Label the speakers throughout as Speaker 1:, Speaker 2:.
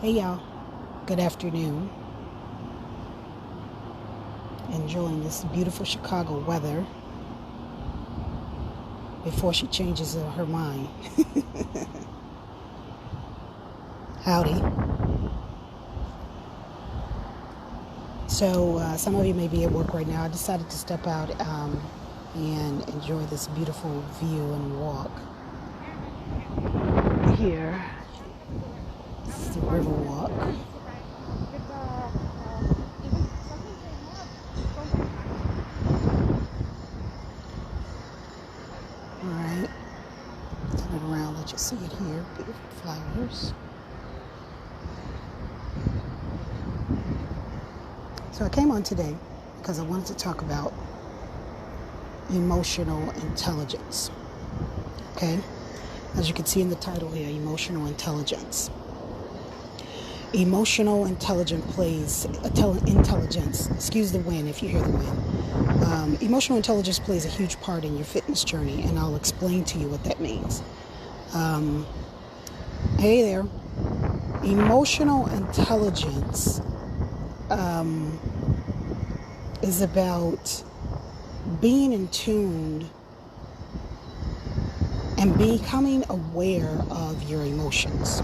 Speaker 1: Hey y'all, good afternoon. Enjoying this beautiful Chicago weather before she changes her mind. Howdy. So some of you may be at work right now. I decided to step out and enjoy this beautiful view and walk. Here, this is the river walk. Alright, turn it around, let you see it here. Beautiful flowers. So I came on today because I wanted to talk about emotional intelligence. Okay? As you can see in the title here, emotional intelligence. Emotional intelligence excuse the wind if you hear the wind. Emotional intelligence plays a huge part in your fitness journey, and I'll explain to you what that means. Hey there. Emotional intelligence is about being in tune and becoming aware of your emotions.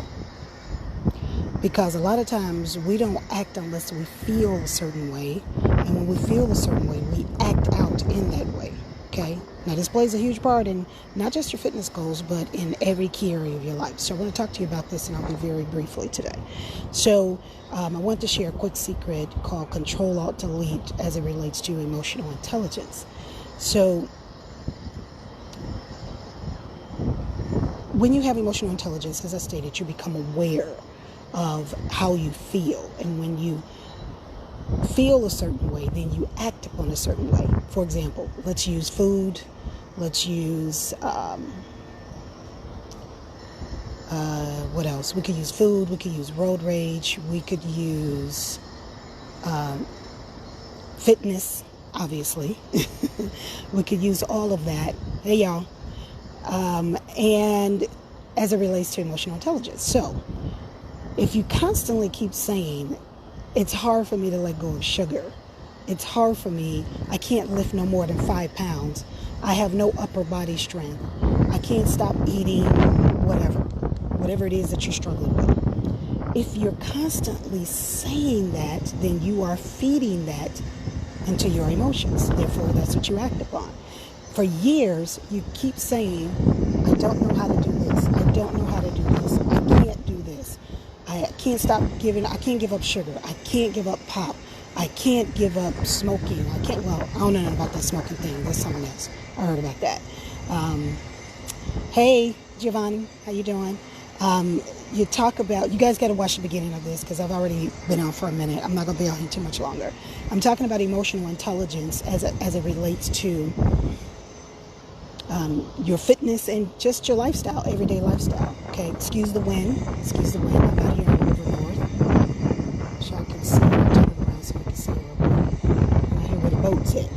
Speaker 1: Because a lot of times we don't act unless we feel a certain way. And when we feel a certain way, we act out in that way. Okay? Now this plays a huge part in not just your fitness goals, but in every key area of your life. So I want to talk to you about this, and I'll be very briefly today. So I want to share a quick secret called Control-Alt-Delete as it relates to emotional intelligence. So when you have emotional intelligence, as I stated, you become aware of how you feel. And when you feel a certain way, then you act upon a certain way. For example, let's use food. Let's use, what else? We could use food. We could use road rage. We could use fitness, obviously. We could use all of that. Hey, y'all. And as it relates to emotional intelligence. So if you constantly keep saying, it's hard for me to let go of sugar. It's hard for me. I can't lift no more than 5 pounds. I have no upper body strength. I can't stop eating whatever it is that you're struggling with. If you're constantly saying that, then you are feeding that into your emotions. Therefore, that's what you act upon. For years, you keep saying, I don't know how to do this. I don't know how to do this. I can't do this. I can't give up sugar. I can't give up pop. I can't give up smoking. I don't know about that smoking thing. That's something else. I heard about that. Hey, Giovanni, how you doing? You guys got to watch the beginning of this because I've already been on for a minute. I'm not going to be on here too much longer. I'm talking about emotional intelligence as it relates to your fitness and just your lifestyle, everyday lifestyle. Okay, excuse the wind. I'm out here in the river north. So I can see. I'll turn it around so I can see a little bit. I'm out here where the boats at.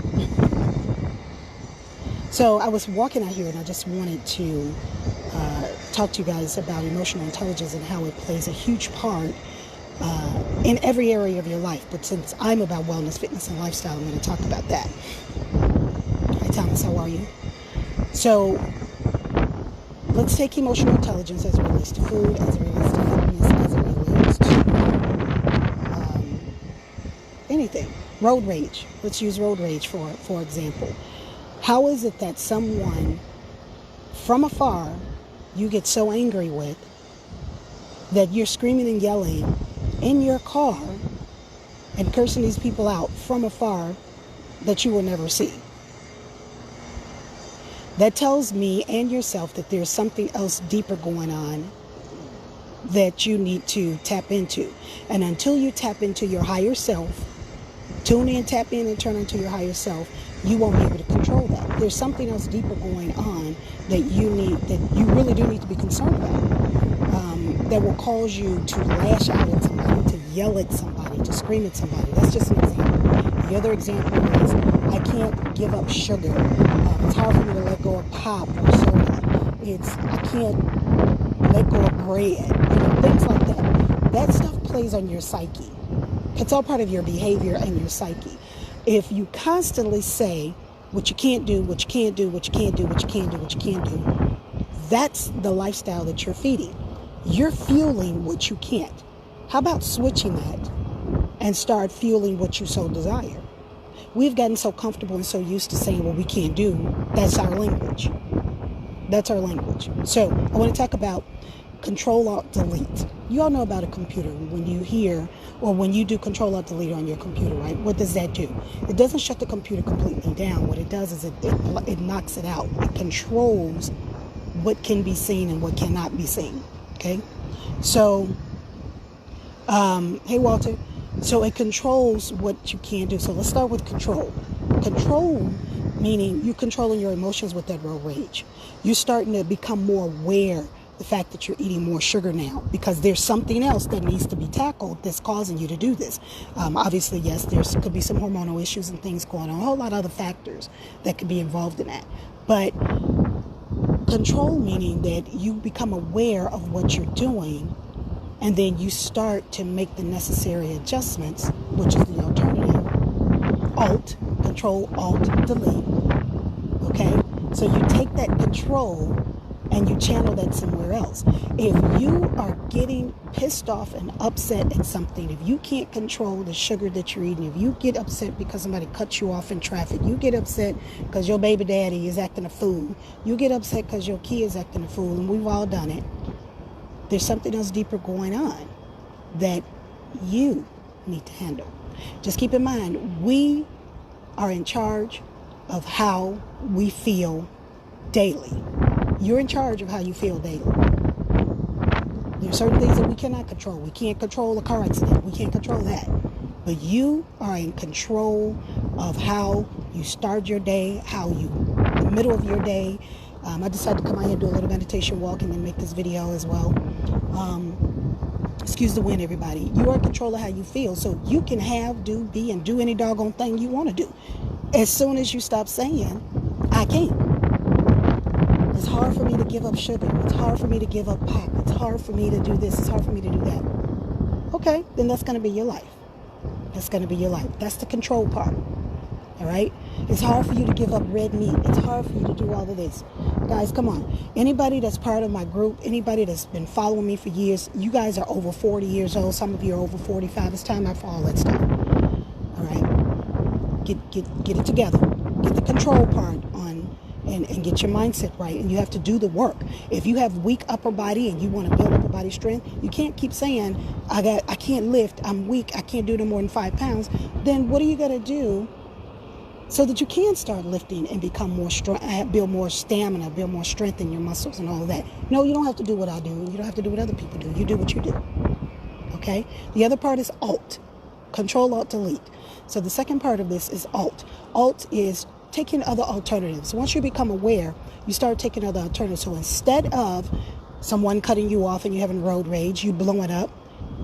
Speaker 1: So I was walking out here, and I just wanted to talk to you guys about emotional intelligence and how it plays a huge part in every area of your life. But since I'm about wellness, fitness, and lifestyle, I'm going to talk about that. Hi, Thomas. How are you? So let's take emotional intelligence as it relates to food, as it relates to fitness, as it relates to anything. Road rage. Let's use road rage for example. How is it that someone from afar you get so angry with that you're screaming and yelling in your car and cursing these people out from afar that you will never see? That tells me and yourself that there's something else deeper going on that you need to tap into. And until you tap into your higher self, tune in, tap in, and turn into your higher self, you won't be able to control that. There's something else deeper going on that you really do need to be concerned about. That will cause you to lash out at somebody, to yell at somebody, to scream at somebody. That's just an example. The other example is, I can't give up sugar. It's hard for me to let go of pop or soda. I can't let go of bread. Things like that. that stuff plays on your psyche. It's all part of your behavior and your psyche. If you constantly say what you can't do, what you can't do, what you can't do, what you can't do, what you can't do, that's the lifestyle that you're feeding. You're fueling what you can't. How about switching that and start fueling what you so desire? We've gotten so comfortable and so used to saying what we can't do. That's our language. That's our language. So I want to talk about Control-Alt-Delete. You all know about a computer. When you hear or when you do Control-Alt-Delete on your computer, right? What does that do? It doesn't shut the computer completely down. What it does is it knocks it out. It controls what can be seen and what cannot be seen. Okay? So, hey Walter. So it controls what you can do. So let's start with control. Control meaning you're controlling your emotions with that road rage. You're starting to become more aware the fact that you're eating more sugar now because there's something else that needs to be tackled that's causing you to do this. Obviously, yes, there could be some hormonal issues and things going on, a whole lot of other factors that could be involved in that. But control meaning that you become aware of what you're doing and then you start to make the necessary adjustments, which is the alternative. Control-Alt-Delete. Okay? So you take that control and you channel that somewhere else. If you are getting pissed off and upset at something, if you can't control the sugar that you're eating, if you get upset because somebody cuts you off in traffic, you get upset because your baby daddy is acting a fool, you get upset because your kid is acting a fool, and we've all done it, there's something else deeper going on that you need to handle. Just keep in mind, we are in charge of how we feel daily. You're in charge of how you feel daily. There are certain things that we cannot control. We can't control a car accident. We can't control that. But you are in control of how you start your day, the middle of your day. I decided to come out here and do a little meditation walking and make this video as well. Excuse the wind, everybody. You are in control of how you feel. So you can have, do, be, and do any doggone thing you want to do. As soon as you stop saying, I can't. It's hard for me to give up sugar. It's hard for me to give up pop. It's hard for me to do this. It's hard for me to do that. Okay, then that's going to be your life. That's going to be your life. That's the control part. All right? It's hard for you to give up red meat. It's hard for you to do all of this. Guys, come on. Anybody that's part of my group, anybody that's been following me for years, you guys are over 40 years old. Some of you are over 45. It's time out for all that stuff. All right? Get it together. Get the control part on and get your mindset right. And you have to do the work. If you have weak upper body and you want to build upper body strength, you can't keep saying, I can't lift, I'm weak, I can't do no more than 5 pounds. Then what are you going to do so that you can start lifting and become more strong, build more stamina, build more strength in your muscles and all of that? No, you don't have to do what I do. You don't have to do what other people do. You do what you do. Okay? The other part is Alt. Control-Alt-Delete. So the second part of this is Alt. Alt is taking other alternatives. Once you become aware, you start taking other alternatives. So instead of someone cutting you off and you having road rage, you blow it up,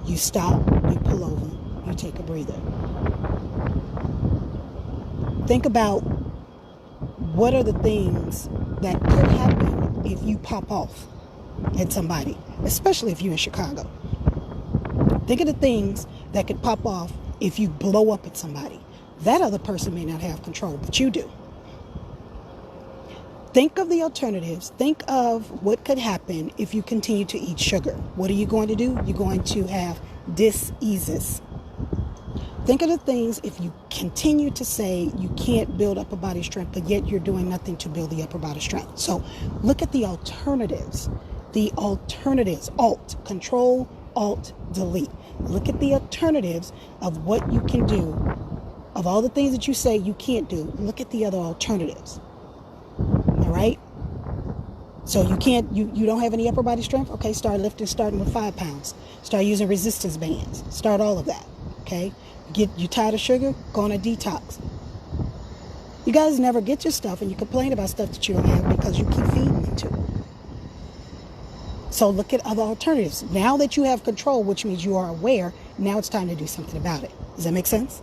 Speaker 1: you stop, you pull over, you take a breather. Think about what are the things that could happen if you pop off at somebody, especially if you're in Chicago. Think of the things that could pop off if you blow up at somebody. That other person may not have control, but you do. Think of the alternatives. Think of what could happen if you continue to eat sugar. What are you going to do? You're going to have diseases. Think of the things if you continue to say you can't build upper body strength, but yet you're doing nothing to build the upper body strength. So look at the alternatives. The alternatives. Alt. Control, Alt, Delete. Look at the alternatives of what you can do. Of all the things that you say you can't do, look at the other alternatives. All right? So you don't have any upper body strength? Okay, start lifting, starting with 5 pounds. Start using resistance bands. Start all of that. Okay? You tired of sugar? Go on a detox. You guys never get your stuff and you complain about stuff that you don't have because you keep feeding it to. So look at other alternatives. Now that you have control, which means you are aware, now it's time to do something about it. Does that make sense?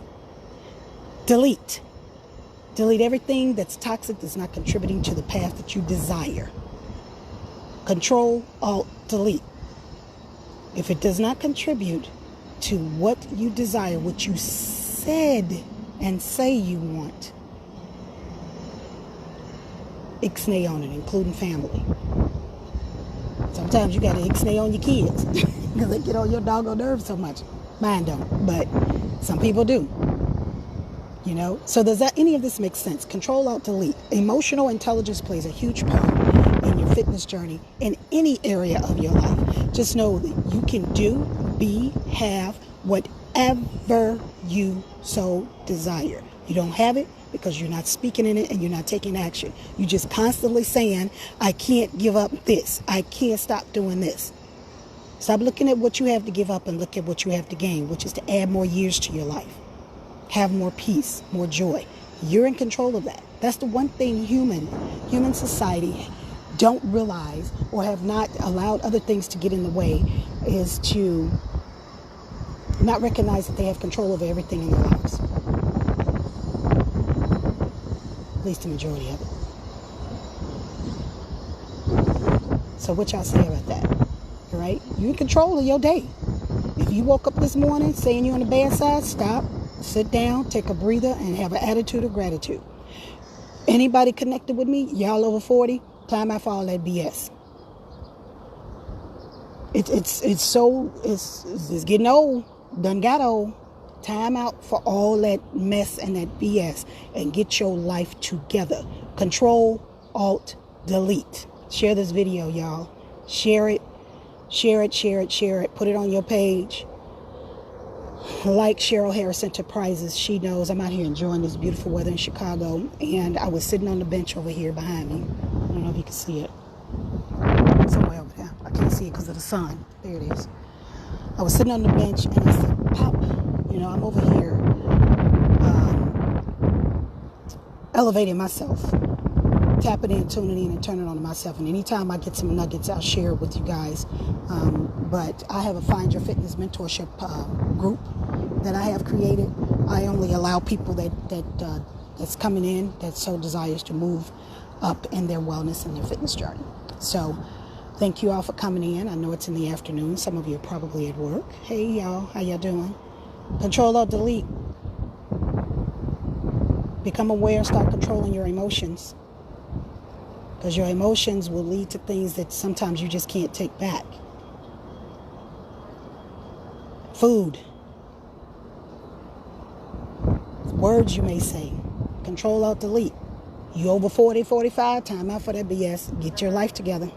Speaker 1: Delete. Delete everything that's toxic, that's not contributing to the path that you desire. Control, Alt, Delete. If it does not contribute to what you desire, what you said and say you want, ixnay on it, including family. Sometimes you got to ixnay on your kids because they get on your doggone nerves so much. Mine don't, but some people do. You know, so does that any of this make sense? Control, Alt, Delete. Emotional intelligence plays a huge part in your fitness journey in any area of your life. Just know that you can do, be, have whatever you so desire. You don't have it because you're not speaking in it and you're not taking action. You're just constantly saying, I can't give up this. I can't stop doing this. Stop looking at what you have to give up and look at what you have to gain, which is to add more years to your life. Have more peace, more joy. You're in control of that. That's the one thing human society don't realize or have not allowed other things to get in the way, is to not recognize that they have control over everything in their lives. At least the majority of it. So what y'all say about that? All right? You're in control of your day. If you woke up this morning saying you're on the bad side, stop. Sit down, take a breather, and have an attitude of gratitude. Anybody connected with me, y'all over 40, time out for all that BS. It's getting old, done got old. Time out for all that mess and that BS and get your life together. Control, Alt, Delete. Share this video, y'all. Share it. Put it on your page. Like Cheryl Harris Enterprises, she knows I'm out here enjoying this beautiful weather in Chicago, and I was sitting on the bench over here behind me. I don't know if you can see it. Somewhere over there. I can't see it because of the sun. There it is. I was sitting on the bench and I said, Pop, I'm over here elevating myself, tapping in, tuning in, and turning on to myself. And anytime I get some nuggets, I'll share it with you guys. But I have a Find Your Fitness mentorship group that I have created. I only allow people that's coming in that so desires to move up in their wellness and their fitness journey. So thank you all for coming in. I know it's in the afternoon. Some of you are probably at work. Hey, y'all. How y'all doing? Control, Alt, Delete. Become aware. Start controlling your emotions. Because your emotions will lead to things that sometimes you just can't take back. Food. Words you may say. Control, Alt, Delete. You over 40, 45, time out for that BS. Get your life together.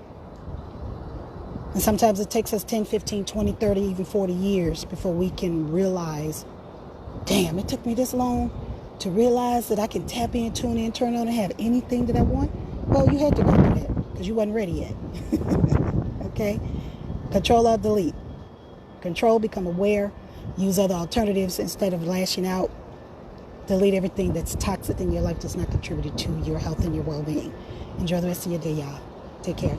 Speaker 1: And sometimes it takes us 10, 15, 20, 30, even 40 years before we can realize, damn, it took me this long to realize that I can tap in, tune in, turn on, and have anything that I want. Well, you had to go through that because you wasn't ready yet. Okay? Control, Alt, Delete. Control, become aware. Use other alternatives instead of lashing out. Delete everything that's toxic in your life that's not contributed to your health and your well-being. Enjoy the rest of your day, y'all. Take care.